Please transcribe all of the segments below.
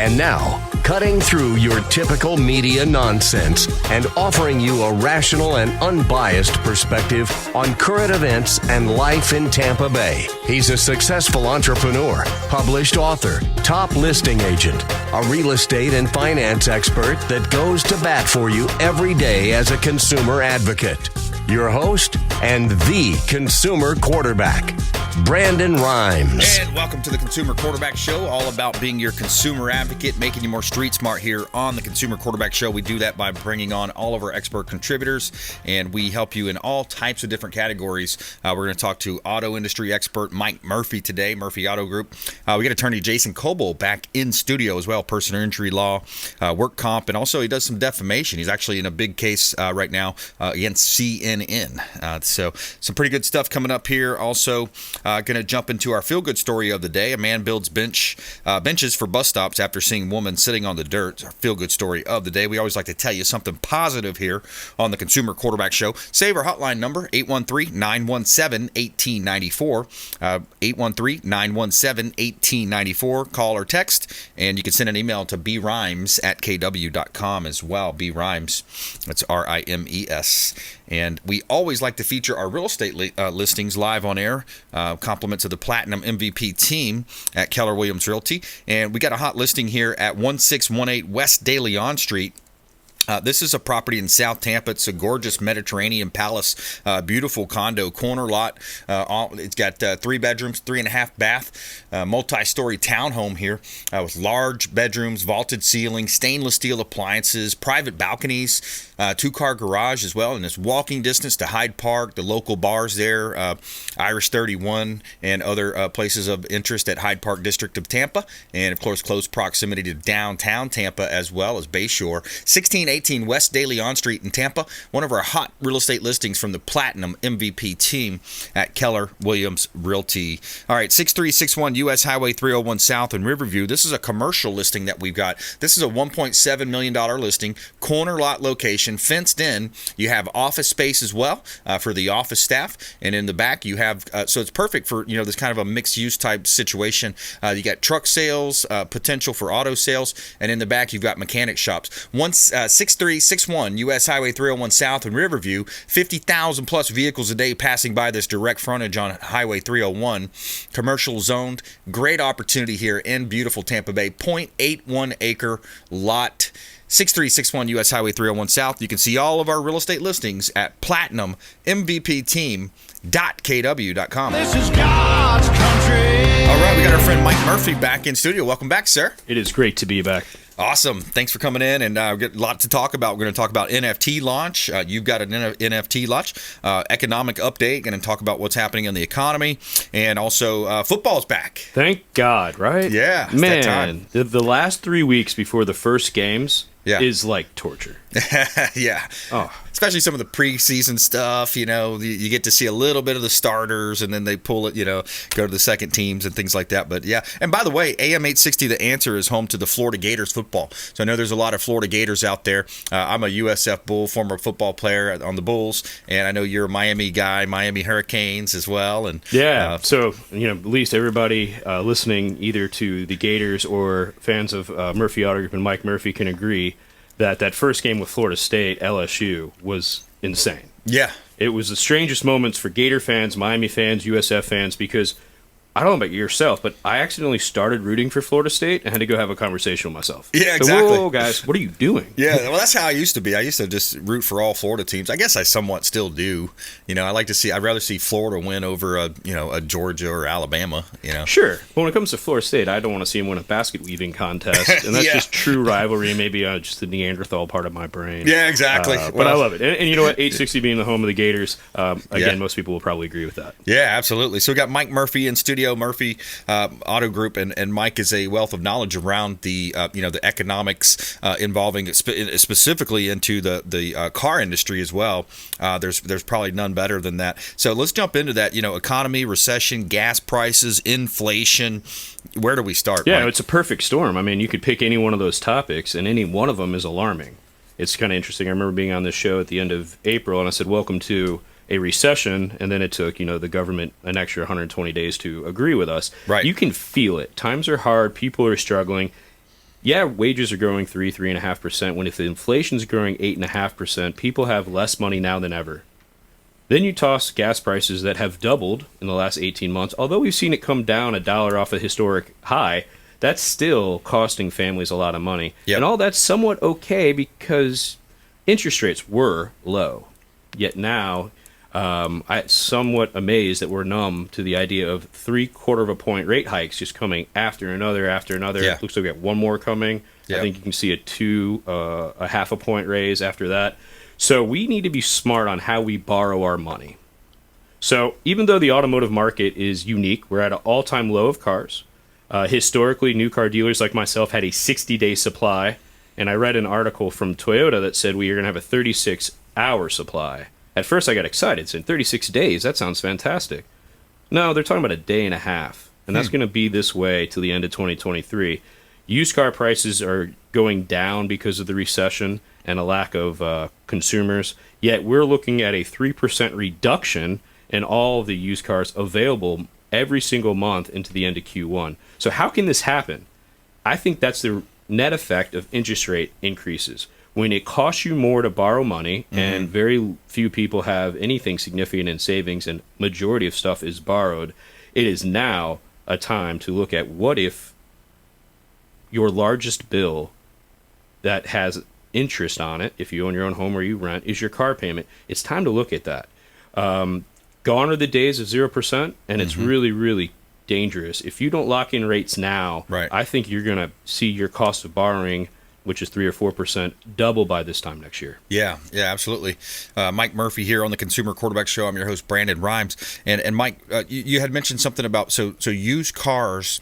And now, cutting through your typical media nonsense and offering you a rational and unbiased perspective on current events and life in Tampa Bay. He's a successful entrepreneur, published author, top listing agent, a real estate and finance expert that goes to bat for you every day as a consumer advocate. Your host and the consumer quarterback, Brandon Rhymes. And welcome to the Consumer Quarterback Show, all about being your consumer advocate, making you more street smart here on the Consumer Quarterback Show. We do that by bringing on all of our expert contributors, and we help you in all types of different categories. We're going to talk to auto industry expert Mike Murphy today, Murphy Auto Group. We got attorney Jason Kobal back in studio as well, personal injury law, work comp, and also he does some defamation. He's actually in a big case right now against CNN. So some pretty good stuff coming up here. Also, going to jump into our feel-good story of the day. A man builds benches for bus stops after seeing woman sitting on the dirt. It's our feel-good story of the day. We always like to tell you something positive here on the Consumer Quarterback Show. Save our hotline number, 813-917-1894. 813-917-1894. Call or text, and you can send an email to brimes@kw.com as well. brimes, that's R-I-M-E-S. And we always like to feature our real estate listings live on air. Compliments of the Platinum MVP team at Keller Realty. And we got a hot listing here at 1618 West De Leon Street. This is a property in South Tampa. It's a gorgeous Mediterranean palace, beautiful condo, corner lot. It's got 3 bedrooms, 3.5 bath, multi-story townhome here with large bedrooms, vaulted ceiling, stainless steel appliances, private balconies, 2-car garage as well, and it's walking distance to Hyde Park, the local bars there, Irish 31, and other places of interest at Hyde Park District of Tampa, and of course close proximity to downtown Tampa as well as Bayshore. 1618 West De Leon Street in Tampa, one of our hot real estate listings from the Platinum MVP team at Keller Williams Realty. All right, 6361 US Highway 301 South in Riverview. This is a commercial listing that we've got. This is a $1.7 million listing, corner lot location, fenced in. You have office space as well for the office staff, and in the back you have, so it's perfect for, this kind of a mixed use type situation. You got truck sales, potential for auto sales, and in the back you've got mechanic shops. 6361 US Highway 301 South in Riverview, 50,000 plus vehicles a day passing by this direct frontage on Highway 301. Commercial zoned, great opportunity here in beautiful Tampa Bay. 0.81 acre lot. 6361 US Highway 301 South. You can see all of our real estate listings at platinummvpteam.kw.com. This is God's country. All right, we got our friend Mike Murphy back in studio. Welcome back, sir. It is great to be back. Awesome. Thanks for coming in, and we've got a lot to talk about. We're going to talk about NFT launch. You've got an NFT launch, economic update, going to talk about what's happening in the economy, and also football's back. Thank God, right? Yeah. Man, the last 3 weeks before the first games is like torture. Yeah. Oh. Especially some of the preseason stuff, you get to see a little bit of the starters, and then they pull it, go to the second teams and things like that. But yeah, and by the way, AM 860 The Answer is home to the Florida Gators football. So I know there's a lot of Florida Gators out there. I'm a USF Bull, former football player on the Bulls, and I know you're a Miami guy, Miami Hurricanes as well. And yeah, so at least everybody listening either to the Gators or fans of Murphy Auto Group and Mike Murphy can agree that first game with Florida State, LSU, was insane. Yeah. It was the strangest moments for Gator fans, Miami fans, USF fans, because I don't know about yourself, but I accidentally started rooting for Florida State and had to go have a conversation with myself. Yeah, exactly. So, whoa, guys, what are you doing? Yeah, well, that's how I used to be. I used to just root for all Florida teams. I guess I somewhat still do. I'd rather see Florida win over a Georgia or Alabama. Sure. But when it comes to Florida State, I don't want to see them win a basket weaving contest, and that's just true rivalry. Maybe just the Neanderthal part of my brain. Yeah, exactly. But I love it, and you know what? 860 being the home of the Gators, most people will probably agree with that. Yeah, absolutely. So we got Mike Murphy in studio. Murphy Auto Group, and Mike is a wealth of knowledge around the the economics involving specifically into the car industry as well. There's probably none better than that. So let's jump into that. Economy, recession, gas prices, inflation. Where do we start? Yeah, Mike? It's a perfect storm. I mean, you could pick any one of those topics, and any one of them is alarming. It's kind of interesting. I remember being on this show at the end of April, and I said, "Welcome to a recession," and then it took, the government an extra 120 days to agree with us. Right. You can feel it. Times are hard. People are struggling. yeah, wages are growing 3.5%. When if the inflation's growing 8.5%, people have less money now than ever. Then you toss gas prices that have doubled in the last 18 months. Although we've seen it come down $1 off a historic high, that's still costing families a lot of money. Yep. And all that's somewhat okay because interest rates were low. Yet now, I'm somewhat amazed that we're numb to the idea of 0.75 of a point rate hikes just coming after another. Yeah. Looks like we got one more coming. Yeah. I think you can see a 0.5 point raise after that. So we need to be smart on how we borrow our money. So even though the automotive market is unique, we're at an all-time low of cars. Historically, new car dealers like myself had a 60-day supply, and I read an article from Toyota that said we are going to have a 36-hour supply. At first, I got excited, saying 36 days, that sounds fantastic. No, they're talking about a day and a half, and that's going to be this way till the end of 2023. Used car prices are going down because of the recession and a lack of consumers, yet we're looking at a 3% reduction in all of the used cars available every single month into the end of Q1. So how can this happen? I think that's the net effect of interest rate increases. When it costs you more to borrow money, and very few people have anything significant in savings, and majority of stuff is borrowed, it is now a time to look at what if your largest bill that has interest on it, if you own your own home or you rent, is your car payment. It's time to look at that. Gone are the days of 0%, and it's really, really dangerous. If you don't lock in rates now, Right. I think you're going to see your cost of borrowing, which is 3 or 4%, double by this time next year. Yeah, absolutely. Mike Murphy here on the Consumer Quarterback Show. I'm your host, Brandon Rhymes. And Mike, you had mentioned something about, so used cars,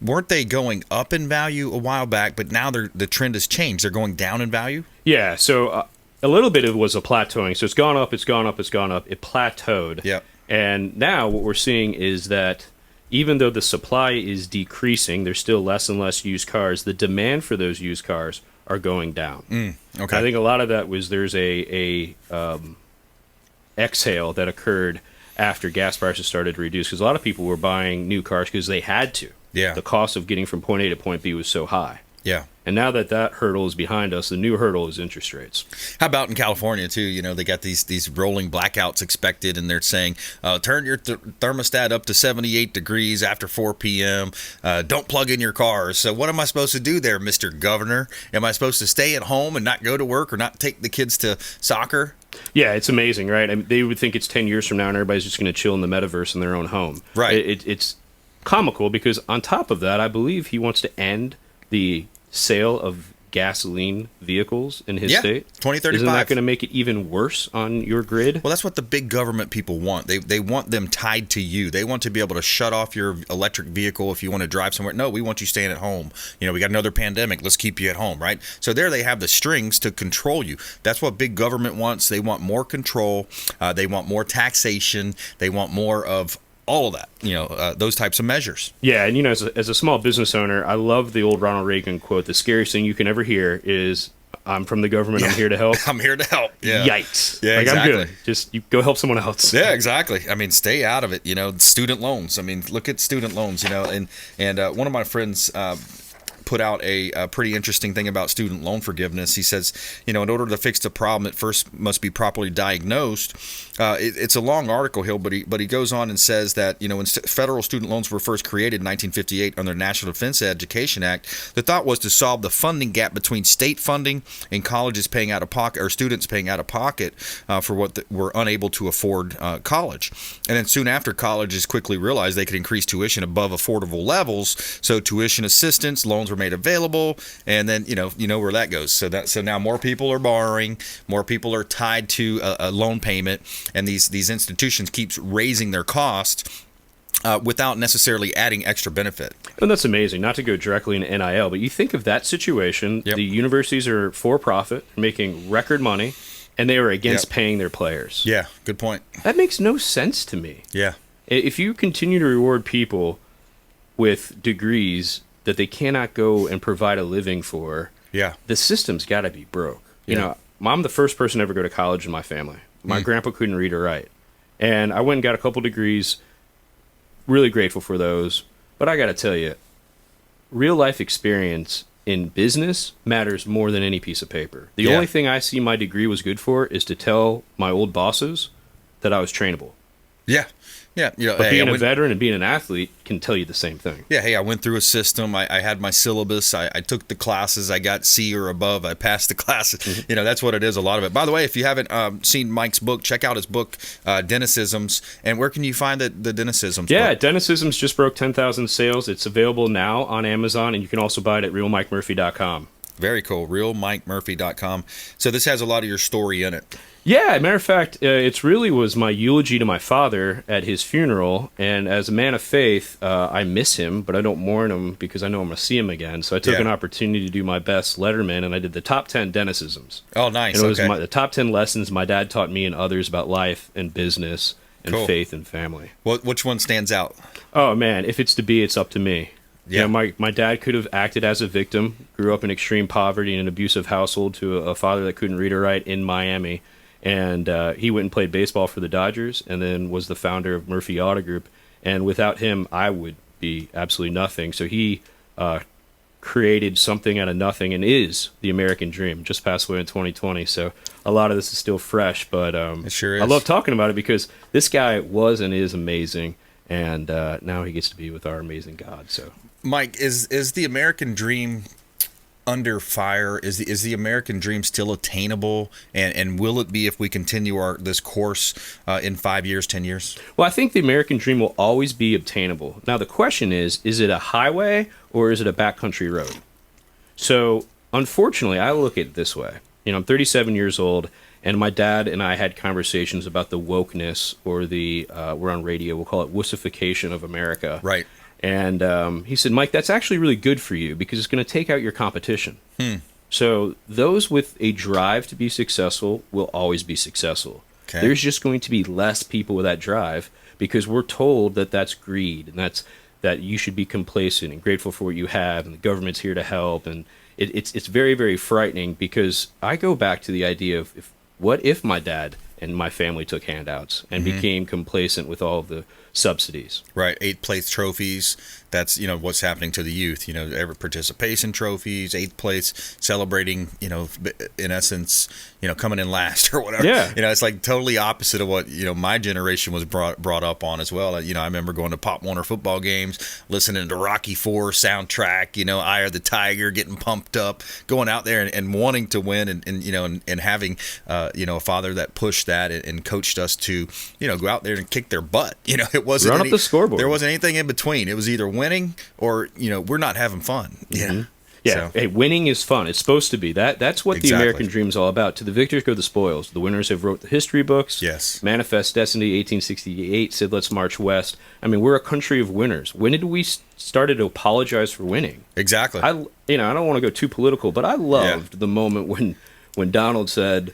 weren't they going up in value a while back, but now the trend has changed. They're going down in value? Yeah, so a little bit of it was a plateauing. So it's gone up, it's gone up, it's gone up. It plateaued. Yep. And now what we're seeing is that even though the supply is decreasing, there's still less and less used cars. The demand for those used cars are going down. Okay. I think a lot of that was there's a exhale that occurred after gas prices started to reduce, because a lot of people were buying new cars because they had to. Yeah. The cost of getting from point A to point B was so high. Yeah. And now that hurdle is behind us, the new hurdle is interest rates. How about in California, too? You know, they got these rolling blackouts expected, and they're saying, turn your thermostat up to 78 degrees after 4 p.m. Don't plug in your cars. So what am I supposed to do there, Mr. Governor? Am I supposed to stay at home and not go to work or not take the kids to soccer? Yeah, it's amazing, right? I mean, they would think it's 10 years from now and everybody's just going to chill in the metaverse in their own home. Right. It's comical because on top of that, I believe he wants to end the sale of gasoline vehicles in his state. 2035. Isn't that going to make it even worse on your grid? Well, that's what the big government people want. They want them tied to you. They want to be able to shut off your electric vehicle if you want to drive somewhere. No, we want you staying at home. You know, we got another pandemic. Let's keep you at home, right? So there they have the strings to control you. That's what big government wants. They want more control. They want more taxation. They want more of all of that, those types of measures. Yeah, and as a small business owner, I love the old Ronald Reagan quote, the scariest thing you can ever hear is, I'm from the government, I'm here to help. I'm here to help. Yeah. Yikes. Yeah, like, exactly. I'm good. Just you go help someone else. Yeah, exactly. I mean, stay out of it. Student loans. I mean, look at student loans, and one of my friends put out a pretty interesting thing about student loan forgiveness. He says, in order to fix the problem, it first must be properly diagnosed. It's a long article, but he goes on and says that, when federal student loans were first created in 1958 under the National Defense Education Act, the thought was to solve the funding gap between state funding and colleges paying out of pocket, or students paying out of pocket for what were unable to afford college. And then soon after, colleges quickly realized they could increase tuition above affordable levels, so tuition assistance loans were made available, and then you know where that goes. So now more people are borrowing, more people are tied to a loan payment, and these institutions keeps raising their cost without necessarily adding extra benefit. And that's amazing. Not to go directly into NIL, but you think of that situation. Yep. The universities are for profit, making record money, and they are against paying their players. Yeah, good point. That makes no sense to me. Yeah. If you continue to reward people with degrees that they cannot go and provide a living for, the system's got to be broke. I'm the first person to ever go to college in my family. My grandpa couldn't read or write. And I went and got a couple degrees, really grateful for those. But I got to tell you, real life experience in business matters more than any piece of paper. The only thing I see my degree was good for is to tell my old bosses that I was trainable. Yeah. Yeah, but being a veteran and being an athlete can tell you the same thing. Yeah, hey, I went through a system. I had my syllabus. I took the classes. I got C or above. I passed the classes. Mm-hmm. That's what it is, a lot of it. By the way, if you haven't seen Mike's book, check out his book, Denicisms. And where can you find the Denicisms book? Denicisms just broke 10,000 sales. It's available now on Amazon, and you can also buy it at realmikemurphy.com. Very cool, realmikemurphy.com. So this has a lot of your story in it. Yeah, matter of fact, it really was my eulogy to my father at his funeral, and as a man of faith, I miss him, but I don't mourn him because I know I'm going to see him again, so I took an opportunity to do my best letterman, and I did the top 10 Denicisms. Oh, nice. And it was the top 10 lessons my dad taught me and others about life and business and faith and family. Which one stands out? Oh, man, if it's to be, it's up to me. Yeah, my dad could have acted as a victim, grew up in extreme poverty in an abusive household to a father that couldn't read or write in Miami. And he went and played baseball for the Dodgers and then was the founder of Murphy Auto Group. And without him, I would be absolutely nothing. So he created something out of nothing and is the American dream. Just passed away in 2020. So a lot of this is still fresh. But it sure is. I love talking about it because this guy was and is amazing. And now he gets to be with our amazing God. So, Mike, is the American dream under fire? Is the American dream still attainable, and will it be if we continue this course in 5 years, 10 years? Well, I think the American dream will always be obtainable. Now the question is it a highway or is it a backcountry road? So unfortunately, I look at it this way. I'm 37 years old, and my dad and I had conversations about the wokeness, or the we're on radio, we'll call it wussification of America. Right. And he said, Mike, that's actually really good for you because it's going to take out your competition. So those with a drive to be successful will always be successful. Okay. There's just going to be less people with that drive because we're told that that's greed and that you should be complacent and grateful for what you have and the government's here to help. And it's very, very frightening because I go back to the idea of what if my dad and my family took handouts and became complacent with all of the subsidies. Right, 8th place trophies. That's what's happening to the youth. Every participation trophies, 8th place, celebrating. In essence, coming in last or whatever. Yeah. It's like totally opposite of what my generation was brought up on as well. I remember going to Pop Warner football games, listening to Rocky IV soundtrack. Eye of the Tiger, getting pumped up, going out there and wanting to win, and having a father that pushed that and coached us to go out there and kick their butt. It wasn't run up the scoreboard. There wasn't anything in between. It was either winning or we're not having fun. Yeah. Yeah. So. Hey, winning is fun. It's supposed to be. That's what the American dream is all about. To the victors go the spoils. The winners have wrote the history books. Yes. Manifest Destiny 1868 said let's march west. I mean, we're a country of winners. When did we started to apologize for winning? Exactly. I don't want to go too political, but I loved the moment when Donald said,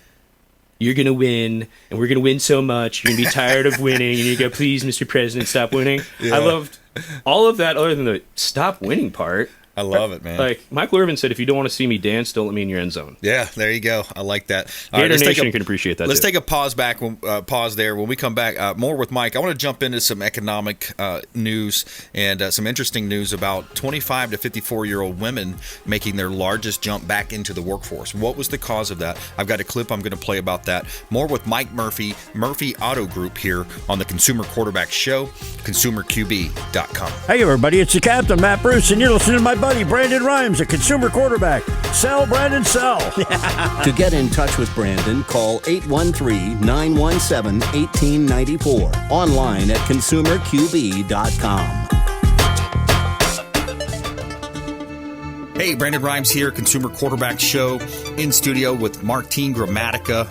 you're going to win, and we're going to win so much, you're going to be tired of winning, and you go, please, Mr. President, stop winning. Yeah. I loved all of that other than the stop winning part. I love it, man. Like, Michael Irvin said, if you don't want to see me dance, don't let me in your end zone. Yeah, there you go. I like that. Gator Nation can appreciate that, Let's take a pause there. When we come back, more with Mike. I want to jump into some economic news and some interesting news about 25 to 54-year-old women making their largest jump back into the workforce. What was the cause of that? I've got a clip I'm going to play about that. More with Mike Murphy, Murphy Auto Group, here on the Consumer Quarterback Show, consumerqb.com. Hey, everybody, it's the Captain, Matt Bruce, and you're listening to my buddy Brandon Rhymes, a consumer quarterback. Sell, Brandon, sell. To get in touch with Brandon, call 813-917-1894. Online at consumerqb.com. Hey, Brandon Rhymes here, Consumer Quarterback Show, in studio with Martin Gramatica,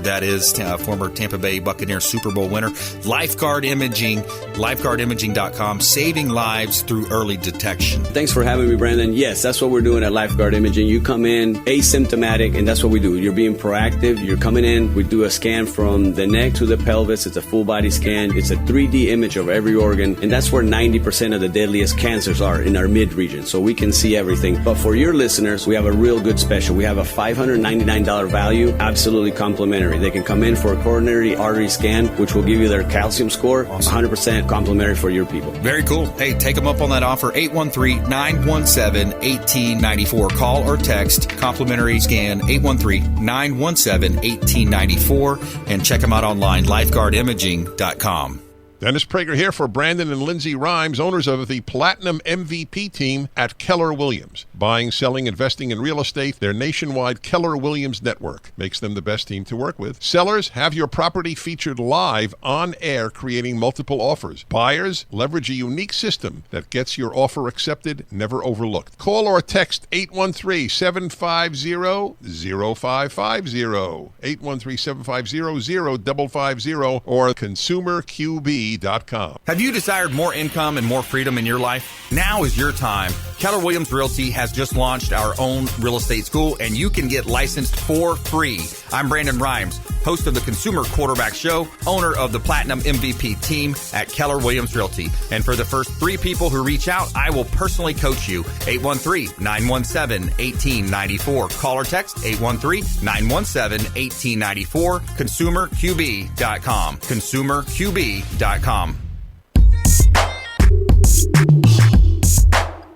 that is, former Tampa Bay Buccaneer Super Bowl winner. Lifeguard Imaging, lifeguardimaging.com, saving lives through early detection. Thanks for having me, Brandon. Yes, that's what we're doing at Lifeguard Imaging. You come in asymptomatic, and that's what we do. You're being proactive. You're coming in. We do a scan from the neck to the pelvis. It's a full body scan. It's a 3D image of every organ, and that's where 90% of the deadliest cancers are, in our mid region. So we can see everything. But for your listeners, we have a real good good special. We have a $599 value, absolutely complimentary. They can come in for a coronary artery scan, which will give you their calcium score, 100% complimentary for your people. Very cool. Hey, take them up on that offer, 813-917-1894. Call or text, complimentary scan, 813-917-1894, and check them out online, lifeguardimaging.com. Dennis Prager here for Brandon and Lindsay Rhymes, owners of the Platinum MVP team at Keller Williams. Buying, selling, investing in real estate, their nationwide Keller Williams network makes them the best team to work with. Sellers, have your property featured live on air, creating multiple offers. Buyers, leverage a unique system that gets your offer accepted, never overlooked. Call or text 813-750-0550, 813-750-0550, or consumerqb.com. Have you desired more income and more freedom in your life? Now is your time. Keller Williams Realty has just launched our own real estate school, and you can get licensed for free. I'm Brandon Rhymes, host of the Consumer Quarterback Show, owner of the Platinum MVP team at Keller Williams Realty. And for the first 3 people who reach out, I will personally coach you. 813-917-1894. Call or text 813-917-1894. ConsumerQB.com. ConsumerQB.com.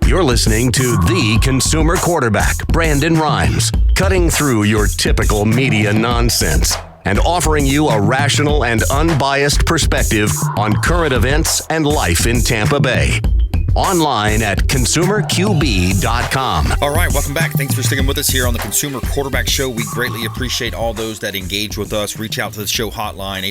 You're listening to the Consumer Quarterback, Brandon Rhymes, cutting through your typical media nonsense and offering you a rational and unbiased perspective on current events and life in Tampa Bay. Online at consumerqb.com. All right, welcome back. Thanks for sticking with us here on the Consumer Quarterback Show. We greatly appreciate all those that engage with us. Reach out to the show hotline,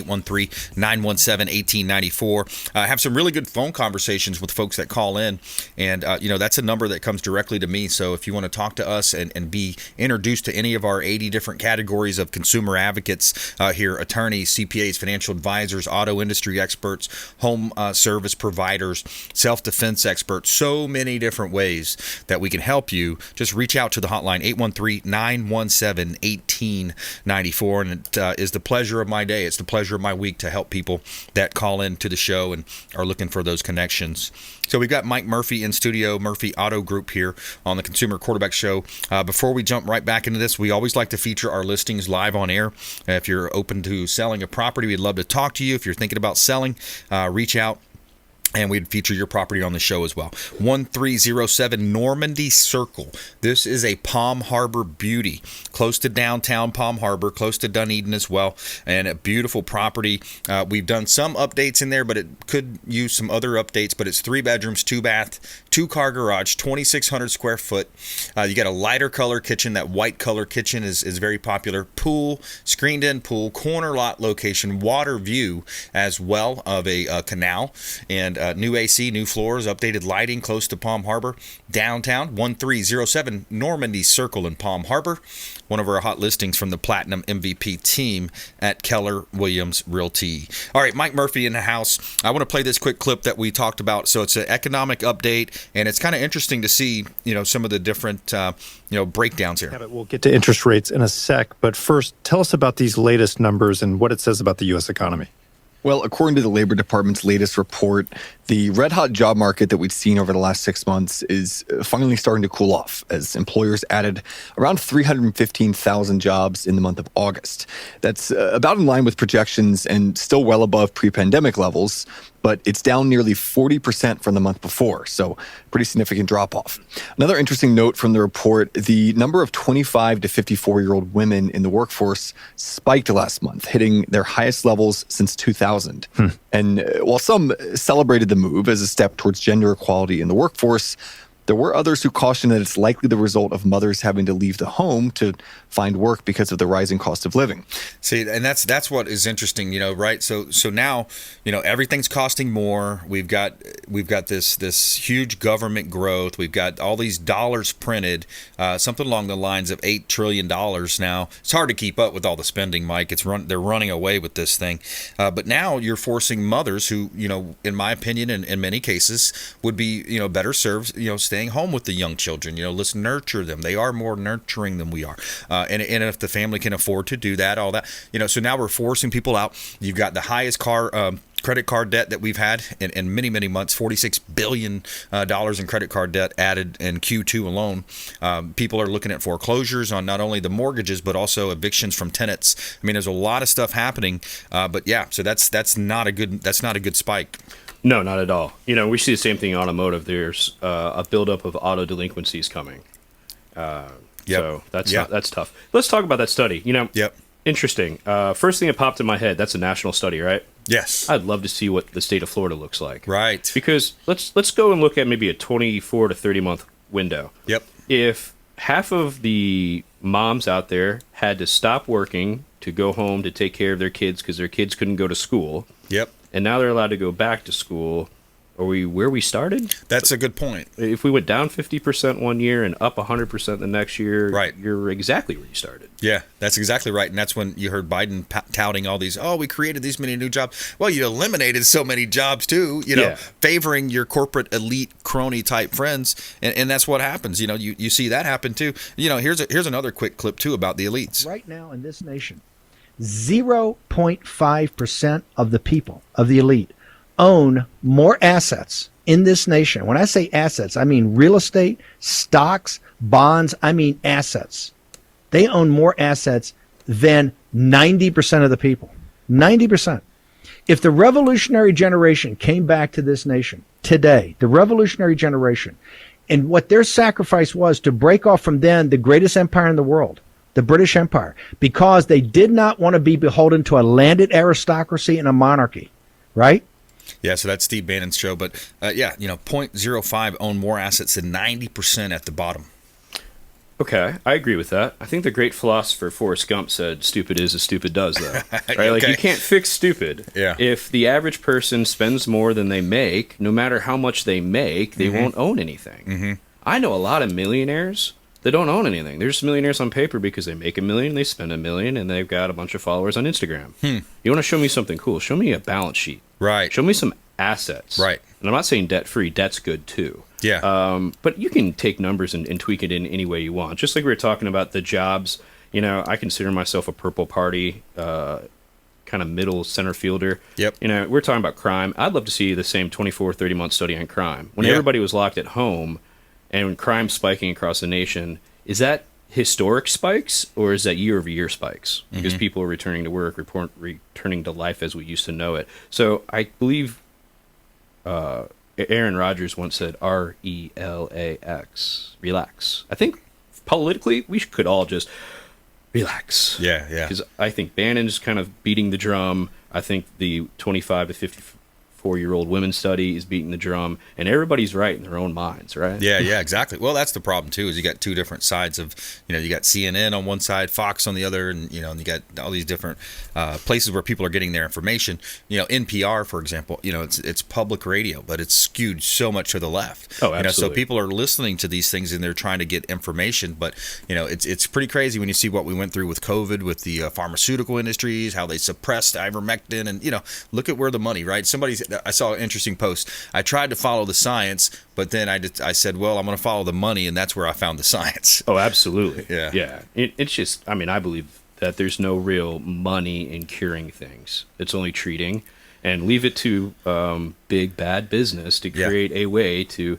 813-917-1894. Have some really good phone conversations with folks that call in. And, that's a number that comes directly to me. So if you want to talk to us and be introduced to any of our 80 different categories of consumer advocates here, attorneys, CPAs, financial advisors, auto industry experts, home service providers, self-defense experts, so many different ways that we can help you. Just reach out to the hotline, 813-917-1894. And it is the pleasure of my day. It's the pleasure of my week to help people that call in to the show and are looking for those connections. So we've got Mike Murphy in studio, Murphy Auto Group here on the Consumer Quarterback Show. Before we jump right back into this, we always like to feature our listings live on air. If you're open to selling a property, we'd love to talk to you. If you're thinking about selling, reach out, and we'd feature your property on the show as well. 1307 Normandy Circle. This is a Palm Harbor beauty, close to downtown Palm Harbor, close to Dunedin as well, and a beautiful property. We've done some updates in there, but it could use some other updates. But it's 3 bedrooms, 2 bath, 2-car garage, 2,600 square foot. You got a lighter color kitchen. That white color kitchen is very popular. Pool, screened-in pool, corner lot location, water view as well of a canal, and new AC, new floors, updated lighting close to Palm Harbor. Downtown, 1307 Normandy Circle in Palm Harbor. One of our hot listings from the Platinum MVP team at Keller Williams Realty. All right, Mike Murphy in the house. I want to play this quick clip that we talked about. So it's an economic update, and it's kind of interesting to see, some of the different, breakdowns here. We'll get to interest rates in a sec, but first, tell us about these latest numbers and what it says about the U.S. economy. Well, according to the Labor Department's latest report, the red-hot job market that we'd seen over the last 6 months is finally starting to cool off as employers added around 315,000 jobs in the month of August. That's about in line with projections and still well above pre-pandemic levels, but it's down nearly 40% from the month before, so pretty significant drop-off. Another interesting note from the report, the number of 25 to 54-year-old women in the workforce spiked last month, hitting their highest levels since 2000. And while some celebrated the move as a step towards gender equality in the workforce, there were others who cautioned that it's likely the result of mothers having to leave the home to find work because of the rising cost of living. See, and that's what is interesting, right? So now, everything's costing more. We've got this huge government growth. We've got all these dollars printed, something along the lines of $8 trillion now. It's hard to keep up with all the spending, Mike. They're running away with this thing. But now you're forcing mothers who, in my opinion, in many cases, would be, better served, staying home with the young children. Let's nurture them. They are more nurturing than we are. And if the family can afford to do that, all that, so now we're forcing people out. You've got the highest car credit card debt that we've had in many, many months, $46 billion in credit card debt added in Q2 alone. People are looking at foreclosures on not only the mortgages, but also evictions from tenants. I mean, there's a lot of stuff happening. But yeah, so that's not a good spike. No, not at all. We see the same thing in automotive. There's a buildup of auto delinquencies coming. So that's tough. Let's talk about that study. Interesting. First thing that popped in my head, that's a national study, right? Yes. I'd love to see what the state of Florida looks like. Right. Because let's go and look at maybe a 24 to 30 month window. Yep. If half of the moms out there had to stop working to go home to take care of their kids because their kids couldn't go to school. Yep. And now they're allowed to go back to school. Are we where we started? That's a good point. If we went down 50% one year and up 100% the next year, right, you're exactly where you started. Yeah, that's exactly right. And that's when you heard Biden touting all these, we created these many new jobs. Well, you eliminated so many jobs too, favoring your corporate elite crony type friends. And that's what happens. You see that happen too. Here's another quick clip too about the elites. Right now in this nation, 0.5% of the people, of the elite, own more assets in this nation. When I say assets, I mean real estate, stocks, bonds. I mean assets. They own more assets than 90% of the people. 90%. If the revolutionary generation came back to this nation today, the revolutionary generation, and what their sacrifice was to break off from then the greatest empire in the world, the British Empire, because they did not want to be beholden to a landed aristocracy and a monarchy, right? Yeah, so that's Steve Bannon's show. But 0.05 own more assets than 90% at the bottom. Okay, I agree with that. I think the great philosopher Forrest Gump said, "Stupid is as stupid does," though. Right? Okay. Like, you can't fix stupid. Yeah. If the average person spends more than they make, no matter how much they make, they won't own anything. Mm-hmm. I know a lot of millionaires that don't own anything. They're just millionaires on paper because they make $1 million, they spend $1 million, and they've got a bunch of followers on Instagram. You want to show me something cool? Show me a balance sheet. Right. Show me some assets. Right. And I'm not saying debt-free. Debt's good, too. Yeah. But you can take numbers and tweak it in any way you want. Just like we were talking about the jobs. I consider myself a purple party kind of middle center fielder. Yep. We're talking about crime. I'd love to see the same 24, 30-month study on crime. When everybody was locked at home and when crime spiking across the nation, is that historic spikes or is that year-over-year spikes? Because people are returning to work, returning to life as we used to know it. So I believe Aaron Rodgers once said RELAX, relax. I think politically we could all just relax. Yeah. Because I think Bannon's kind of beating the drum. I think the 25 to 54-year-old women study is beating the drum, and everybody's right in their own minds, right? Yeah, exactly. Well, that's the problem too. Is you got two different sides of, you got CNN on one side, Fox on the other, and and you got all these different places where people are getting their information. NPR, for example, it's public radio, but it's skewed so much to the left. Oh, absolutely. So people are listening to these things and they're trying to get information, but it's pretty crazy when you see what we went through with COVID, with the pharmaceutical industries, how they suppressed ivermectin, and look at where the money, right? I saw an interesting post. I tried to follow the science, but then I said, well, I'm going to follow the money, and that's where I found the science. Oh, absolutely. Yeah. It's just, I believe that there's no real money in curing things. It's only treating, and leave it to big bad business to create a way to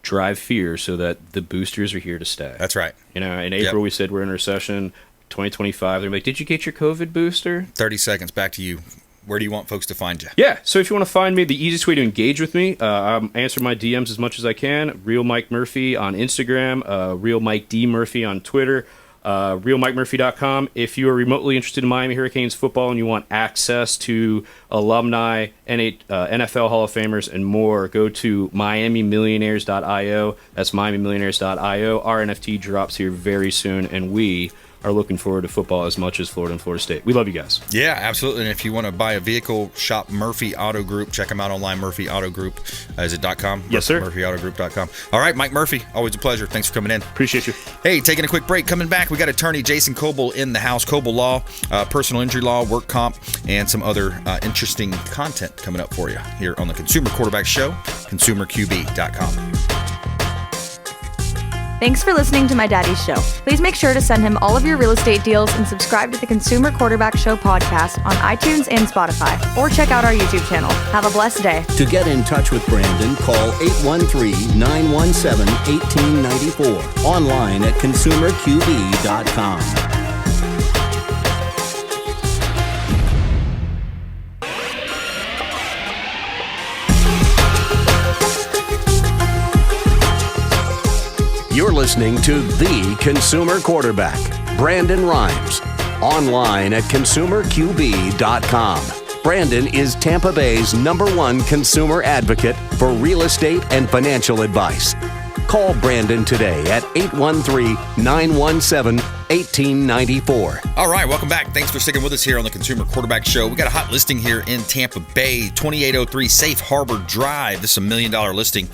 drive fear so that the boosters are here to stay. That's right. In April we said we're in a recession. 2025, they're like, did you get your COVID booster? 30 seconds, back to you. Where do you want folks to find you? Yeah, so if you want to find me, the easiest way to engage with me, I'm answering my DMs as much as I can. Real Mike Murphy on Instagram, Real Mike D Murphy on Twitter, RealMikeMurphy.com. If you are remotely interested in Miami Hurricanes football and you want access to alumni, NFL Hall of Famers, and more, go to MiamiMillionaires.io. That's MiamiMillionaires.io. Our NFT drops here very soon, and we are looking forward to football as much as Florida and Florida State. We love you guys. Yeah, absolutely. And if you want to buy a vehicle, shop Murphy Auto Group. Check them out online, Murphy Auto Group. Is it .com? Yes, sir. MurphyAutoGroup.com. All right, Mike Murphy, always a pleasure. Thanks for coming in. Appreciate you. Hey, taking a quick break. Coming back, we got attorney Jason Kobal in the house. Kobal Law, personal injury law, work comp, and some other interesting content coming up for you here on the Consumer Quarterback Show, ConsumerQB.com. Thanks for listening to my daddy's show. Please make sure to send him all of your real estate deals and subscribe to the Consumer Quarterback Show podcast on iTunes and Spotify, or check out our YouTube channel. Have a blessed day. To get in touch with Brandon, call 813-917-1894. Online at consumerqb.com. You're listening to The Consumer Quarterback, Brandon Rhymes, online at consumerqb.com. Brandon is Tampa Bay's #1 consumer advocate for real estate and financial advice. Call Brandon today at 813-917-1894. All right, welcome back. Thanks for sticking with us here on the Consumer Quarterback Show. We got a hot listing here in Tampa Bay, 2803 Safe Harbor Drive. This is a $1 million listing,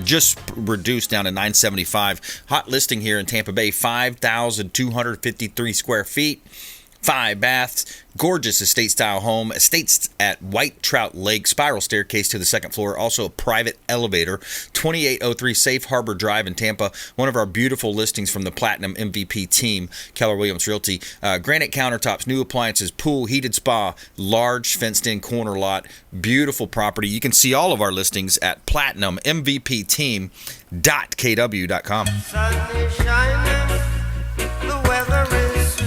just reduced down to $975. Hot listing here in Tampa Bay, 5,253 square feet. 5 baths, gorgeous estate-style home. Estates at White Trout Lake, spiral staircase to the second floor, also a private elevator. 2803 Safe Harbor Drive in Tampa, one of our beautiful listings from the Platinum MVP team, Keller Williams Realty. Granite countertops, new appliances, pool, heated spa, large fenced-in corner lot, beautiful property. You can see all of our listings at platinummvpteam.kw.com.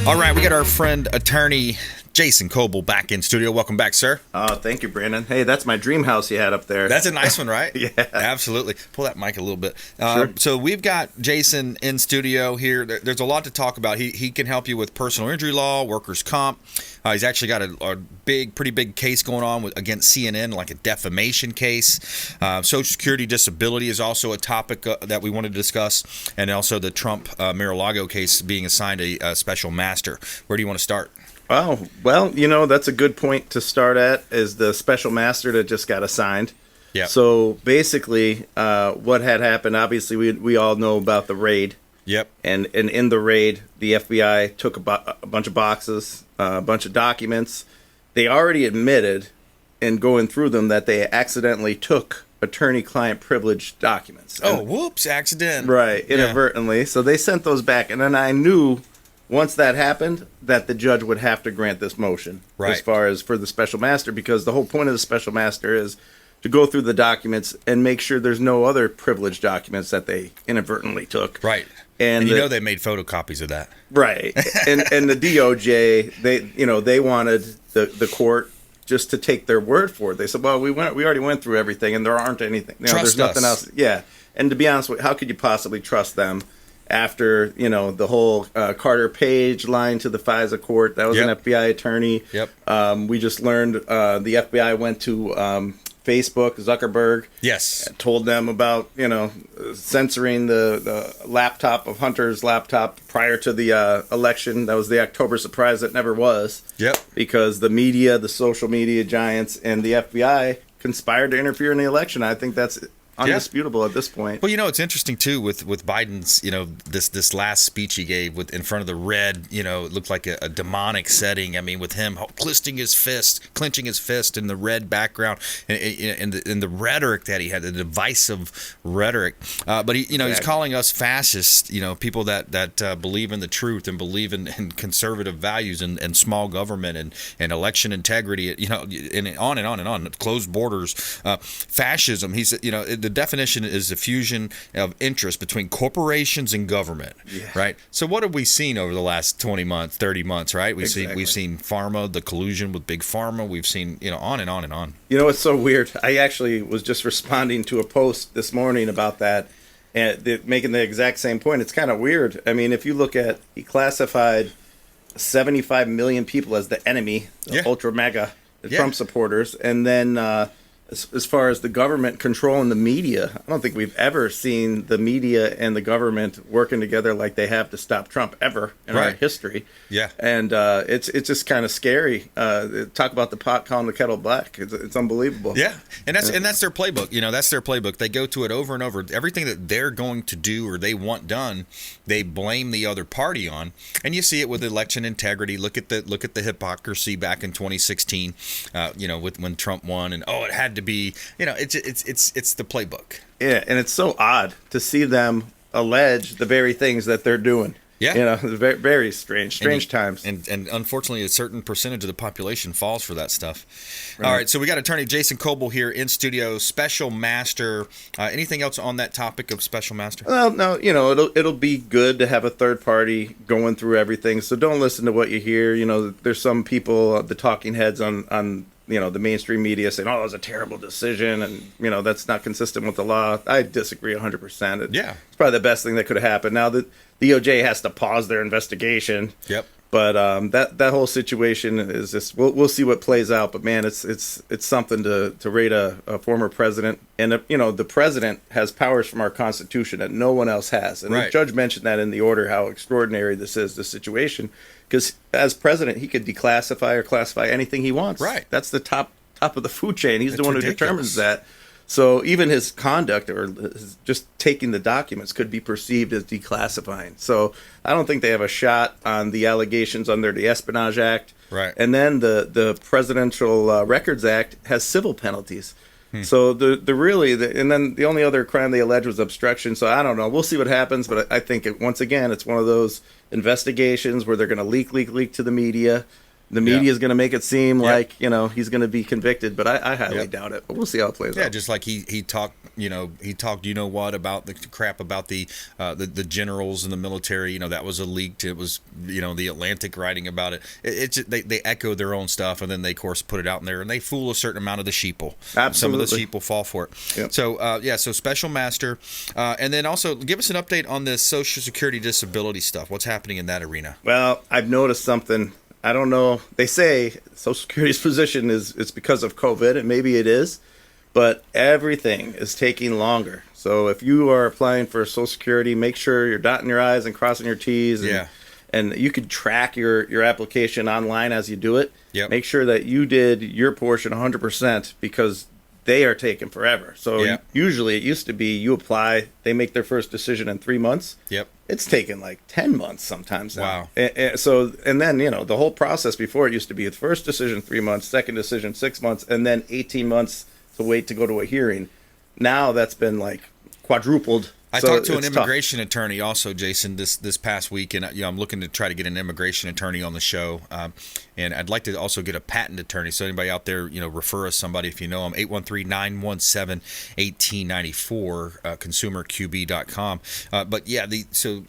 All right, we got our friend, attorney Jason Kobal back in studio. Welcome back, sir. Oh, thank you, Brandon. Hey, that's my dream house you had up there. That's a nice one, right? Yeah. Absolutely. Pull that mic a little bit. Sure. So we've got Jason in studio here. There's a lot to talk about. He can help you with personal injury law, workers' comp. He's actually got a pretty big case going on against CNN, like a defamation case. Social Security disability is also a topic that we wanted to discuss, and also the Trump Mar-a-Lago case being assigned a special master. Where do you want to start? Oh, well, that's a good point to start at, is the special master that just got assigned. Yeah. So basically, what had happened, obviously, we all know about the raid. Yep. And in the raid, the FBI took a bunch of boxes, a bunch of documents. They already admitted in going through them that they accidentally took attorney-client privilege documents. Whoops, accident. Right, inadvertently. Yeah. So they sent those back, and then I knew once that happened that the judge would have to grant this motion as far as for the special master, because the whole point of the special master is to go through the documents and make sure there's no other privileged documents that they inadvertently took. Right. And they made photocopies of that. Right. and the DOJ, they wanted the court just to take their word for it. They said, well, we already went through everything and there aren't anything. Trust there's nothing us. else. Yeah. And to be honest with you, how could you possibly trust them after, the whole Carter Page line to the FISA court? That was an FBI attorney. Yep. We just learned the FBI went to Facebook, Zuckerberg. Yes. Told them about, censoring the laptop of Hunter's laptop prior to the election. That was the October surprise that never was. Yep. Because the media, the social media giants, and the FBI conspired to interfere in the election. I think that's undisputable at this point. Well, it's interesting too with Biden's, this last speech he gave in front of the red, it looked like a demonic setting. I mean, with him clenching his fist in the red background, and the rhetoric that he had, the divisive rhetoric. But he's calling us fascists, people that believe in the truth and believe in conservative values and small government and election integrity, and on and on and on. Closed borders, fascism. He said, the definition is the fusion of interest between corporations and government, right? So what have we seen over the last 20 months, 30 months, right? We've seen pharma, the collusion with big pharma. We've seen, on and on and on. It's so weird. I actually was just responding to a post this morning about that, and making the exact same point. It's kind of weird. I mean, if you look at, he classified 75 million people as the enemy, the ultra mega Trump supporters, and then as far as the government controlling the media, I don't think we've ever seen the media and the government working together like they have to stop Trump ever in our history. Yeah. And it's just kind of scary. Talk about the pot calling the kettle black. It's unbelievable. Yeah. And that's their playbook. That's their playbook. They go to it over and over. Everything that they're going to do or they want done, they blame the other party on. And you see it with election integrity. Look at the hypocrisy back in 2016, with when Trump won, and it had to be, it's the playbook. Yeah, and it's so odd to see them allege the very things that they're doing. Yeah. You know, very, very strange times. And unfortunately, a certain percentage of the population falls for that stuff. Right. All right, so we got attorney Jason Kobal here in studio, special master. Anything else on that topic of special master? Well, no, you know, it'll be good to have a third party going through everything. So don't listen to what you hear. You know, there's some people, the talking heads on you know, the mainstream media saying, oh, it was a terrible decision, and, you know, that's not consistent with the law. I disagree 100%. It's probably the best thing that could have happened. Now, the DOJ has to pause their investigation. Yep. But that whole situation is just, we'll see what plays out. But, man, it's something to rate a former president. And, you know, the president has powers from our Constitution that no one else has. And the judge mentioned that in the order, how extraordinary this situation. Because as president, he could declassify or classify anything he wants. Right. That's the top of the food chain. He's the one who determines that. So even his conduct or just taking the documents could be perceived as declassifying. So I don't think they have a shot on the allegations under the Espionage Act. Right. And then the Presidential Records Act has civil penalties. So and then the only other crime they allege was obstruction. So I don't know. We'll see what happens. But I think once again, it's one of those investigations where they're going to leak to the media. The media is going to make it seem like, you know, he's going to be convicted, but I highly doubt it. But we'll see how it plays out. Yeah, just like he talked, you know what, about the crap about the generals in the military. You know, that was a leaked. It was, you know, the Atlantic writing about it. It's just, they echo their own stuff, and then they, of course, put it out in there, and they fool a certain amount of the sheeple. Absolutely. Some of the sheeple fall for it. Yep. So, so special master. And then also give us an update on this Social Security disability stuff. What's happening in that arena? Well, I've noticed something. I don't know. They say Social Security's position it's because of COVID, and maybe it is, but everything is taking longer. So if you are applying for Social Security, make sure you're dotting your I's and crossing your T's. And you could track your application online as you do it. Yep. Make sure that you did your portion 100% because they are taking forever. So usually it used to be you apply, they make their first decision in 3 months. Yep. It's taken like 10 months sometimes now. Wow. And then, you know, the whole process before it used to be the first decision 3 months, second decision 6 months, and then 18 months to wait to go to a hearing. Now that's been like quadrupled. I talked to an immigration attorney also, Jason, this past week, and I'm looking to try to get an immigration attorney on the show, and I'd like to also get a patent attorney. So anybody out there, you know, refer us somebody if you know them. 813-917-1894, consumerqb.com. But yeah, so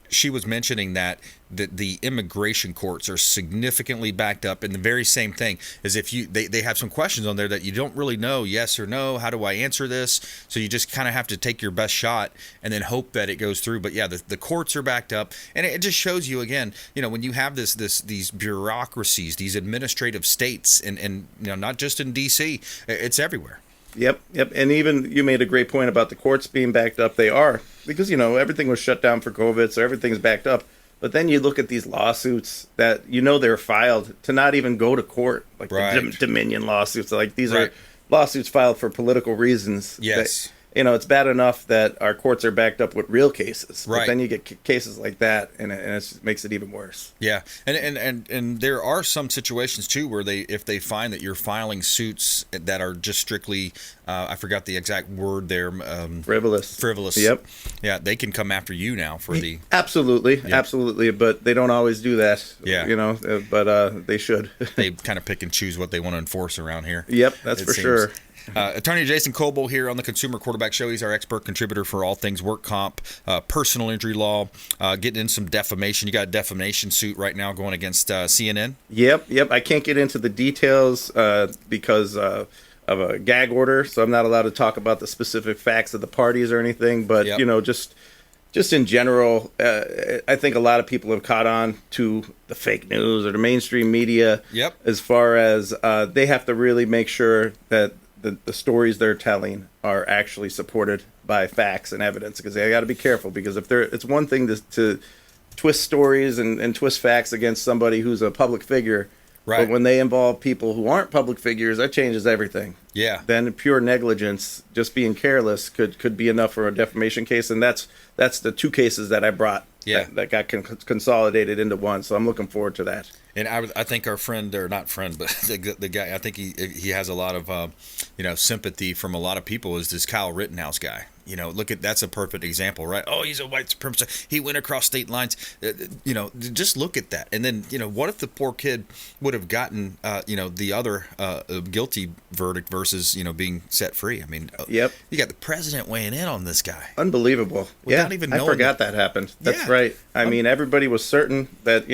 she was mentioning that the immigration courts are significantly backed up, and the very same thing is if they have some questions on there that you don't really know yes or no, how do I answer this, so you just kind of have to take your best shot and then hope that it goes through. But yeah, the courts are backed up, and it just shows you again, you know, when you have these bureaucracies, these administrative states, and you know, not just in DC, it's everywhere. Yep. And even you made a great point about the courts being backed up. They are, because, you know, everything was shut down for COVID, so everything's backed up. But then you look at these lawsuits that, you know, they're filed to not even go to court, like the Dominion lawsuits. Like these are lawsuits filed for political reasons. Yes. You know, it's bad enough that our courts are backed up with real cases, right? But then you get cases like that, and it makes it even worse. Yeah, and there are some situations too where if they find that you're filing suits that are just strictly, I forgot the exact word there, frivolous. Yep. Yeah, they can come after you now for the absolutely, but they don't always do that. Yeah, you know, but they should. They kind of pick and choose what they want to enforce around here. Yep, that's for sure. Attorney Jason Kobal here on the Consumer Quarterback Show. He's our expert contributor for all things work comp, personal injury law, getting in some defamation. You got a defamation suit right now going against CNN? Yep. I can't get into the details because of a gag order, so I'm not allowed to talk about the specific facts of the parties or anything. But, you know, just in general, I think a lot of people have caught on to the fake news or the mainstream media. Yep. As far as they have to really make sure that the stories they're telling are actually supported by facts and evidence, because they got to be careful, because if it's one thing to twist stories and twist facts against somebody who's a public figure, but when they involve people who aren't public figures, that changes everything. Yeah. Then pure negligence, just being careless, could be enough for a defamation case, and that's the two cases that I brought that got consolidated into one. So I'm looking forward to that. And I think our friend, or not friend, but the guy, I think he has a lot of sympathy from a lot of people, is this Kyle Rittenhouse guy. That's a perfect example, right? Oh, he's a white supremacist. He went across state lines. Just look at that. And then, what if the poor kid would have gotten, the other guilty verdict versus, being set free? I mean, yep. You got the president weighing in on this guy. Unbelievable. Without even knowing. I forgot that happened. That's right. I mean, everybody was certain that,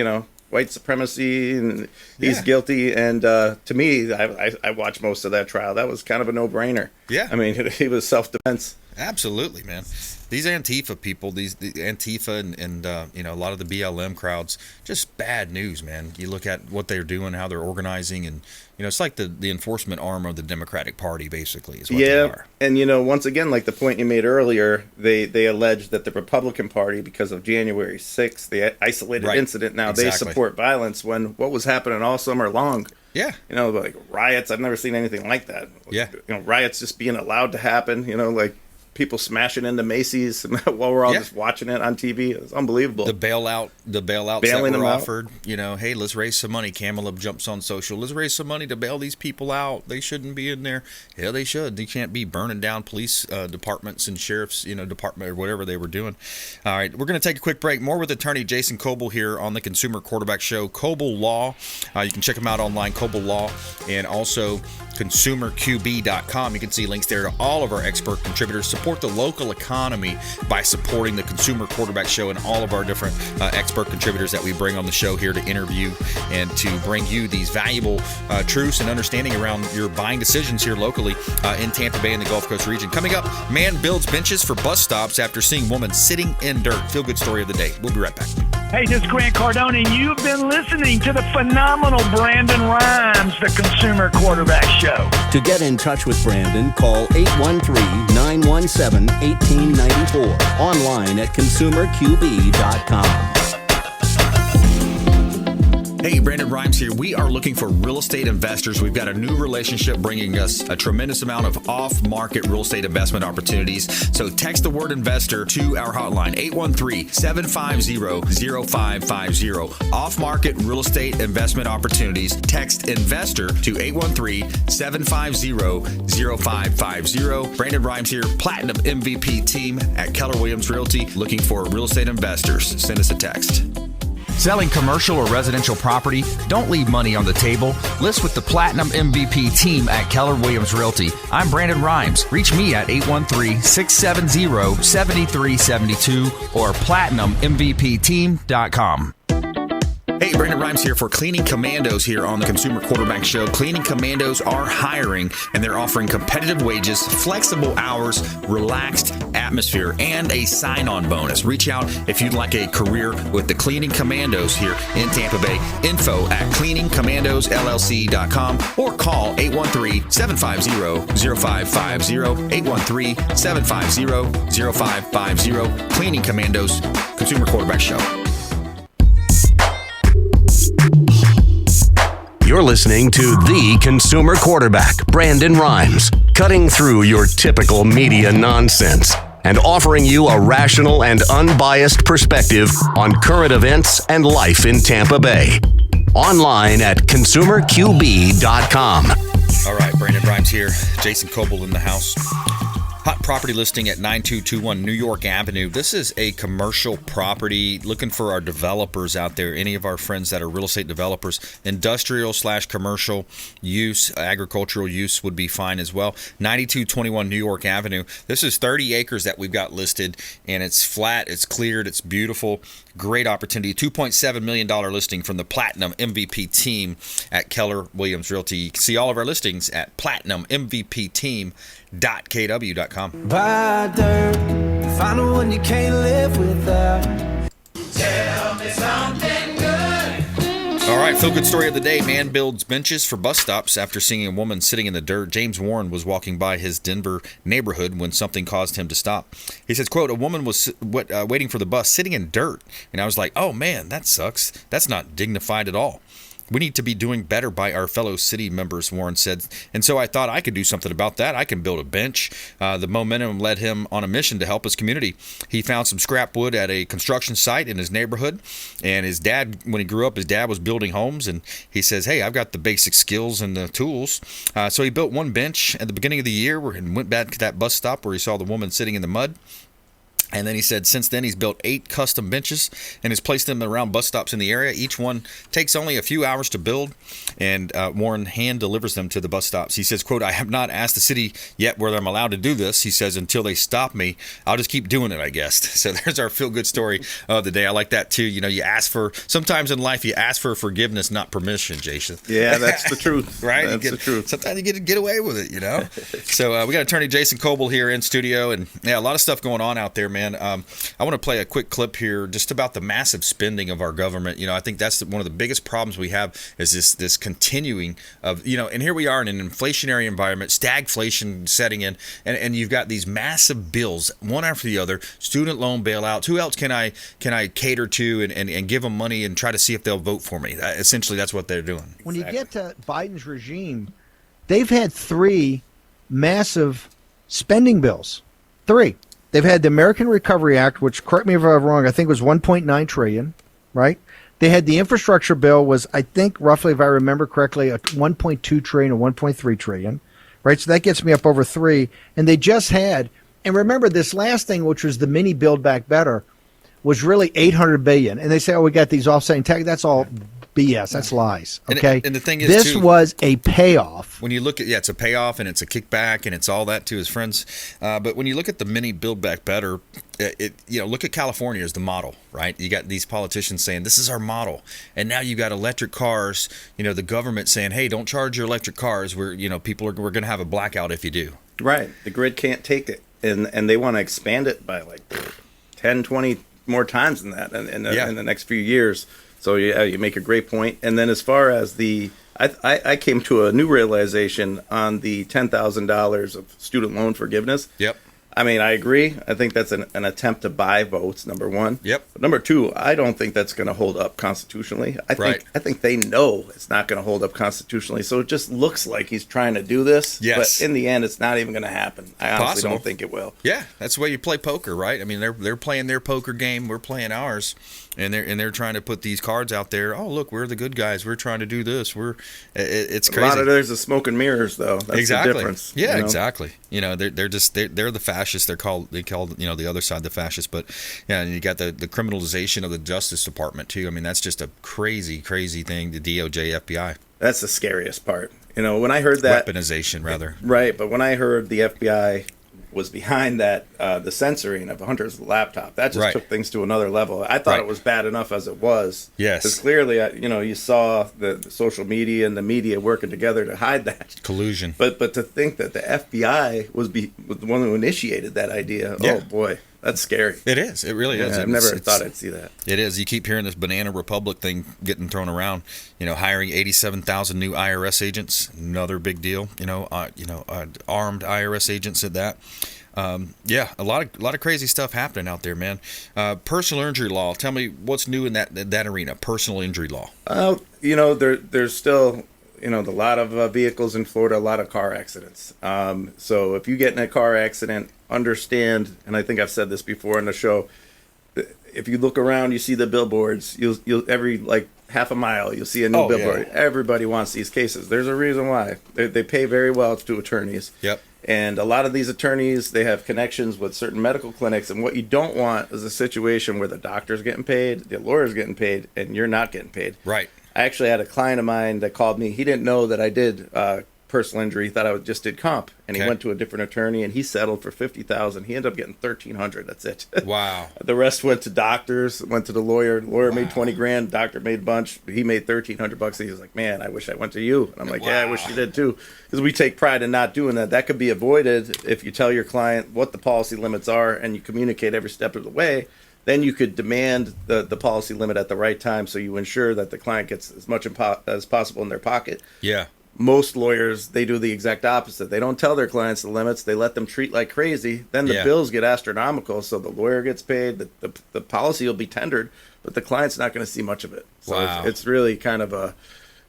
white supremacy and he's guilty. And to me, I watched most of that trial. That was kind of a no-brainer. Yeah. I mean, he was self-defense. Absolutely, man. These Antifa people, the Antifa and a lot of the BLM crowds, just bad news, man. You look at what they're doing, how they're organizing, and it's like the enforcement arm of the Democratic Party, basically, is what they are. And once again, like the point you made earlier, they allege that the Republican Party, because of January 6th, the isolated incident, now they support violence, when what was happening all summer long. Yeah. Like riots, I've never seen anything like that. Yeah. Riots just being allowed to happen, like people smashing into Macy's while we're all just watching it on TV. It's unbelievable. The bailouts Bailing that were them offered, hey, let's raise some money. Kamala jumps on social. Let's raise some money to bail these people out. They shouldn't be in there. Yeah, they should. They can't be burning down police departments and sheriff's, department or whatever they were doing. All right, we're going to take a quick break. More with attorney Jason Kobal here on the Consumer Quarterback Show. Kobal Law. You can check him out online, Kobal Law, and also consumerqb.com. You can see links there to all of our expert contributors. Support the local economy by supporting the Consumer Quarterback Show and all of our different expert contributors that we bring on the show here to interview and to bring you these valuable truths and understanding around your buying decisions here locally in Tampa Bay and the Gulf Coast region. Coming up, man builds benches for bus stops after seeing woman sitting in dirt. Feel good story of the day. We'll be right back. Hey, this is Grant Cardone, and you've been listening to the phenomenal Brandon Rhymes, the Consumer Quarterback Show. To get in touch with Brandon, call 813-917-1894. Online at consumerqb.com. Hey, Brandon Rhymes here. We are looking for real estate investors. We've got a new relationship bringing us a tremendous amount of off-market real estate investment opportunities. So text the word investor to our hotline, 813-750-0550. Off-market real estate investment opportunities. Text investor to 813-750-0550. Brandon Rhymes here, Platinum MVP team at Keller Williams Realty, looking for real estate investors. Send us a text. Selling commercial or residential property? Don't leave money on the table. List with the Platinum MVP team at Keller Williams Realty. I'm Brandon Rhymes. Reach me at 813-670-7372 or platinummvpteam.com. Hey, Brandon Rhymes here for Cleaning Commandos here on the Consumer Quarterback Show. Cleaning Commandos are hiring, and they're offering competitive wages, flexible hours, relaxed atmosphere, and a sign-on bonus. Reach out if you'd like a career with the Cleaning Commandos here in Tampa Bay. Info at cleaningcommandosllc.com or call 813-750-0550, 813-750-0550. Cleaning Commandos, Consumer Quarterback Show. You're listening to the Consumer Quarterback, Brandon Rhymes, cutting through your typical media nonsense and offering you a rational and unbiased perspective on current events and life in Tampa Bay. Online at consumerqb.com. All right, Brandon Rhymes here. Jason Kobal in the house. Hot property listing at 9221 New York Avenue. This is a commercial property. Looking for our developers out there, any of our friends that are real estate developers. Industrial/commercial use, agricultural use would be fine as well. 9221 New York Avenue. This is 30 acres that we've got listed, and it's flat, it's cleared, it's beautiful. Great opportunity. $2.7 million listing from the Platinum MVP team at Keller Williams Realty. You can see all of our listings at platinummvpteam.kw.com. Buy dirt, find the one you can't live without. Tell me something good. All right, feel good story of the day. Man builds benches for bus stops after seeing a woman sitting in the dirt. James Warren was walking by his Denver neighborhood when something caused him to stop. He says, quote, a woman was waiting for the bus sitting in dirt. And I was like, oh man, that sucks. That's not dignified at all. We need to be doing better by our fellow city members, Warren said. And so I thought I could do something about that. I can build a bench. The momentum led him on a mission to help his community. He found some scrap wood at a construction site in his neighborhood. And his dad, when he grew up, his dad was building homes. And he says, hey, I've got the basic skills and the tools. So he built one bench at the beginning of the year and went back to that bus stop where he saw the woman sitting in the mud. And then he said since then he's built 8 custom benches and has placed them around bus stops in the area. Each one takes only a few hours to build, and Warren hand delivers them to the bus stops. He says, quote, I have not asked the city yet whether I'm allowed to do this. He says, until they stop me, I'll just keep doing it, I guess. So there's our feel-good story of the day. I like that, too. You know, sometimes in life you ask for forgiveness, not permission, Jason. Yeah, that's the truth. Right? That's the truth. Sometimes you get to get away with it, you know? So we got attorney Jason Kobal here in studio, and yeah, a lot of stuff going on out there, man. I want to play a quick clip here just about the massive spending of our government. You know, I think that's one of the biggest problems we have is this continuing of, you know, and here we are in an inflationary environment, stagflation setting in, and you've got these massive bills, one after the other, student loan bailouts. Who else can I cater to and give them money and try to see if they'll vote for me? Essentially, that's what they're doing. When you get to Biden's regime, they've had 3 massive spending bills. 3. They've had the American Recovery Act, which, correct me if I'm wrong, I think was $1.9 trillion, right? They had the infrastructure bill was, I think, roughly, if I remember correctly, a $1.2 trillion or $1.3 trillion, right? So that gets me up over 3. And they just had, and remember this last thing, which was the mini Build Back Better, was really $800 billion. And they say, oh, we got these offsetting tax. That's all BS. That's lies. Okay. And the thing is, this was a payoff. When you look at, it's a payoff and it's a kickback and it's all that to his friends. But when you look at the mini Build Back Better, look at California as the model, right? You got these politicians saying this is our model, and now you got electric cars. You know, the government saying, hey, don't charge your electric cars. We're going to have a blackout if you do. Right. The grid can't take it, and they want to expand it by like 10, 20 more times than that in the next few years. So yeah, you make a great point. And then as far as I came to a new realization on the $10,000 of student loan forgiveness. Yep. I mean, I agree. I think that's an attempt to buy votes, number one. Yep. But number two, I don't think that's going to hold up constitutionally. I think they know it's not going to hold up constitutionally. So it just looks like he's trying to do this. Yes. But in the end, it's not even going to happen. I honestly don't think it will. Yeah, that's the way you play poker, right? I mean, they're playing their poker game. We're playing ours. And they're trying to put these cards out there. Oh, look, we're the good guys. We're trying to do this. It's crazy. A lot of there's the smoke and mirrors, though. That's exactly the difference. Yeah, exactly. You know, they're the fascists. They call the other side the fascists. But yeah, and you got the criminalization of the Justice Department too. I mean, that's just a crazy thing. The DOJ, FBI. That's the scariest part. You know, when I heard that weaponization, rather. Right, but when I heard the FBI was behind that, the censoring of Hunter's laptop, that just took things to another level. I thought it was bad enough as it was. Yes. Because clearly, you saw the social media and the media working together to hide that. Collusion. But to think that the FBI was the one who initiated that idea, oh boy, that's scary. It is. It really is. I've never thought I'd see that. It is. You keep hearing this banana republic thing getting thrown around. You know, hiring 87,000 new IRS agents, another big deal. Armed IRS agents at that. A lot of crazy stuff happening out there, man. Personal injury law. Tell me what's new in that arena. Personal injury law. There's still a lot of vehicles in Florida, a lot of car accidents. So if you get in a car accident, understand, and I think I've said this before in the show, if you look around, you see the billboards. You'll every like half a mile, you'll see a new billboard. Yeah. Everybody wants these cases. There's a reason why. They pay very well to attorneys. Yep. And a lot of these attorneys, they have connections with certain medical clinics. And what you don't want is a situation where the doctor's getting paid, the lawyer's getting paid, and you're not getting paid. Right. I actually had a client of mine that called me. He didn't know that I did personal injury. He thought I just did comp. And he went to a different attorney, and he settled for $50,000. He ended up getting $1,300. That's it. Wow. The rest went to doctors, went to the lawyer. The lawyer made $20,000. Doctor made a bunch. He made $1,300. He was like, man, I wish I went to you. And I'm like, yeah, I wish you did too. Because we take pride in not doing that. That could be avoided if you tell your client what the policy limits are and you communicate every step of the way. Then you could demand the policy limit at the right time, so you ensure that the client gets as much as possible in their pocket. Yeah. Most lawyers, they do the exact opposite. They don't tell their clients the limits. They let them treat like crazy. Then the bills get astronomical, so the lawyer gets paid. The policy will be tendered, but the client's not going to see much of it. So it's really kind of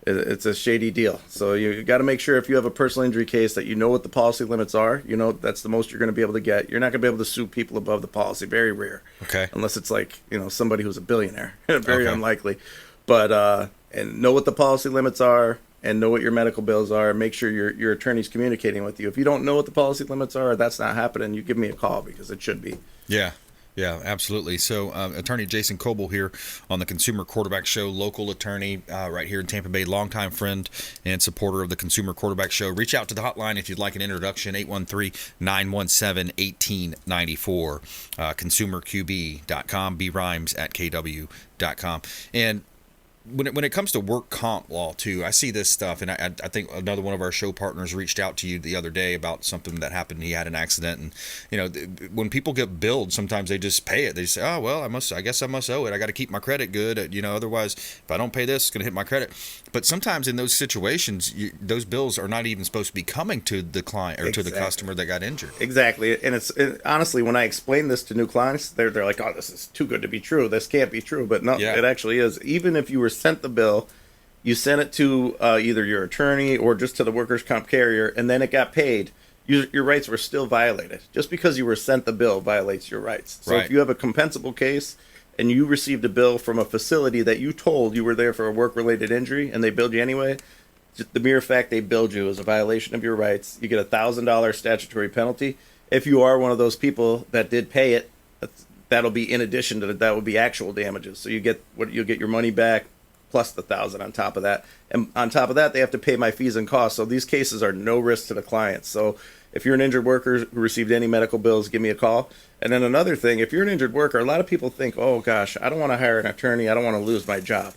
It's a shady deal. So you got to make sure if you have a personal injury case that you know what the policy limits are. You know that's the most you're going to be able to get. You're not going to be able to sue people above the policy. Very rare. Okay. Unless it's like, somebody who's a billionaire. Very unlikely. But and know what the policy limits are and know what your medical bills are. Make sure your attorney's communicating with you. If you don't know what the policy limits are, or that's not happening, you give me a call because it should be. Yeah. Yeah, absolutely. So, Attorney Jason Kobal here on the Consumer Quarterback Show, local attorney right here in Tampa Bay, longtime friend and supporter of the Consumer Quarterback Show. Reach out to the hotline if you'd like an introduction, 813-917-1894, consumerqb.com, brimes@kw.com. And when it comes to work comp law too, I see this stuff, and I think another one of our show partners reached out to you the other day about something that happened. He had an accident, and when people get billed, sometimes they just pay it. They say, "Oh well, I guess I must owe it. I got to keep my credit good. Otherwise, if I don't pay this, it's going to hit my credit." But sometimes in those situations, those bills are not even supposed to be coming to the client or to the customer that got injured. Exactly, and honestly, when I explain this to new clients, they're like, "Oh, this is too good to be true. This can't be true." But no, it actually is. Even if you were sent the bill, you sent it to either your attorney or just to the workers' comp carrier, and then it got paid, your rights were still violated. Just because you were sent the bill violates your rights. So if you have a compensable case and you received a bill from a facility that you told you were there for a work-related injury and they billed you anyway, just the mere fact they billed you is a violation of your rights. You get a $1,000 statutory penalty. If you are one of those people that did pay it, that'll be in addition to that would be actual damages. So you'll get your money back plus the $1,000 on top of that. And on top of that, they have to pay my fees and costs. So these cases are no risk to the client. So if you're an injured worker who received any medical bills, give me a call. And then another thing, if you're an injured worker, a lot of people think, oh gosh, I don't want to hire an attorney. I don't want to lose my job.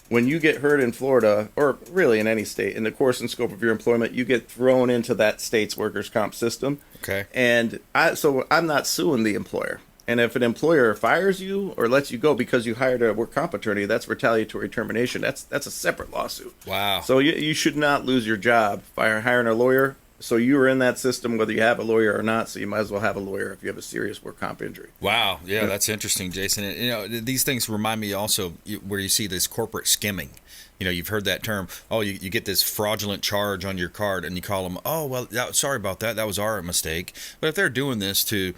When you get hurt in Florida, or really in any state, in the course and scope of your employment, you get thrown into that state's workers' comp system. Okay. And so I'm not suing the employer. And if an employer fires you or lets you go because you hired a work comp attorney, that's retaliatory termination. That's a separate lawsuit. Wow. So you should not lose your job by hiring a lawyer. So you are in that system whether you have a lawyer or not. So you might as well have a lawyer if you have a serious work comp injury. Wow. Yeah, that's interesting, Jason. These things remind me also where you see this corporate skimming. You've heard that term. Oh, you get this fraudulent charge on your card, and you call them, oh, well, sorry about that. That was our mistake. But if they're doing this to,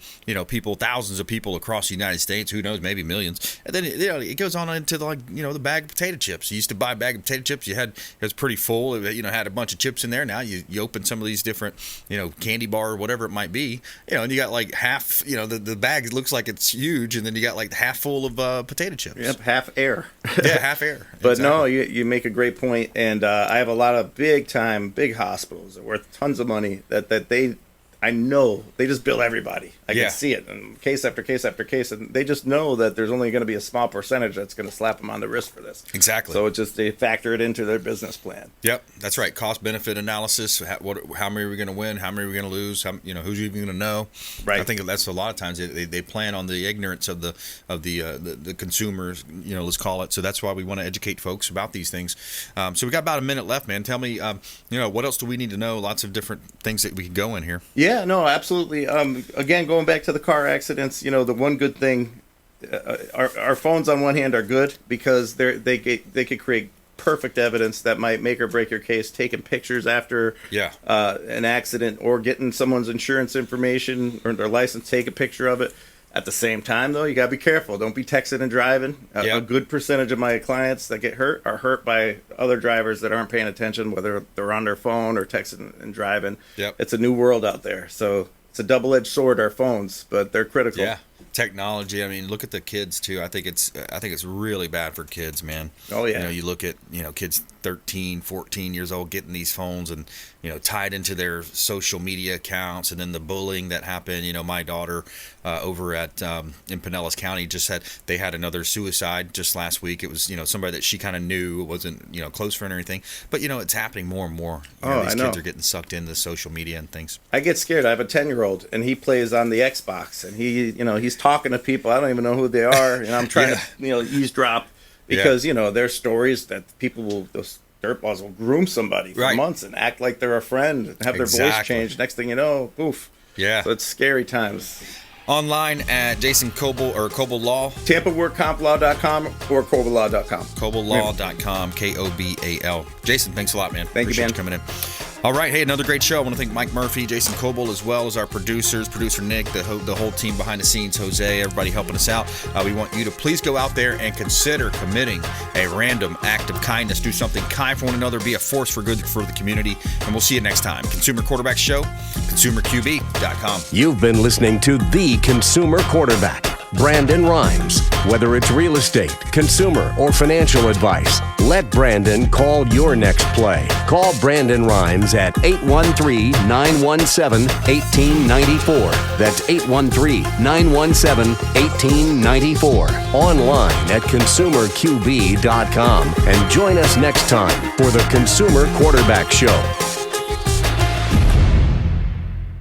people, thousands of people across the United States, who knows, maybe millions, and then it goes on into the bag of potato chips. You used to buy a bag of potato chips. It was pretty full. It had a bunch of chips in there. Now you open some of these different, candy bar or whatever it might be, and you got like half, the bag looks like it's huge, and then you got like half full of potato chips. Yep, half air. Yeah, half air. But exactly. No, you make a great point, and I have a lot of big hospitals that are worth tons of money that I know they just bill everybody. I can see it, and case after case after case, and they just know that there's only going to be a small percentage that's going to slap them on the wrist for this. Exactly. So they factor it into their business plan. Yep, that's right. Cost benefit analysis. How many are we going to win? How many are we going to lose? Who's even going to know? Right. I think that's a lot of times they plan on the ignorance of the consumers. Let's call it. So that's why we want to educate folks about these things. So we got about a minute left, man. Tell me, what else do we need to know? Lots of different things that we could go in here. Yeah, no, absolutely. Again, going back to the car accidents, the one good thing, our phones on one hand are good because they could create perfect evidence that might make or break your case. Taking pictures after an accident or getting someone's insurance information or their license, take a picture of it. At the same time, though, you got to be careful. Don't be texting and driving. A good percentage of my clients that get hurt are hurt by other drivers that aren't paying attention, whether they're on their phone or texting and driving. Yep. It's a new world out there. So it's a double-edged sword, our phones, but they're critical. Yeah. Technology. I mean, look at the kids too. I think it's really bad for kids, man. Oh yeah. You look at kids 13, 14 years old getting these phones and tied into their social media accounts, and then the bullying that happened. My daughter over at in Pinellas County just said they had another suicide just last week. It was somebody that she kind of knew. It wasn't close friend or anything, but it's happening more and more. These kids are getting sucked into social media and things. I get scared. I have a 10-year-old and he plays on the Xbox, and he's talking to people. I don't even know who they are, and I'm trying to eavesdrop because there's stories that those dirtballs will groom somebody for months and act like they're a friend and have their voice changed. Next thing you know, poof. Yeah. So it's scary times. Online at Jason Kobal or Kobal Law. TampaWorkCompLaw.com or KobalLaw.com. KobalLaw.com, KOBAL. Jason, thanks a lot, man. Thank Appreciate you, Ben. coming in. All right, hey, another great show. I want to thank Mike Murphy, Jason Kobal, as well as our producers, producer Nick, the whole team behind the scenes, Jose, everybody helping us out. We want you to please go out there and consider committing a random act of kindness. Do something kind for one another. Be a force for good for the community. And we'll see you next time. Consumer Quarterback Show, ConsumerQB.com. You've been listening to The Consumer Quarterback, Brandon Rhymes. Whether it's real estate, consumer, or financial advice, let Brandon call your next play. Call Brandon Rhymes at 813-917-1894. That's 813-917-1894. Online at ConsumerQB.com. And join us next time for the Consumer Quarterback Show.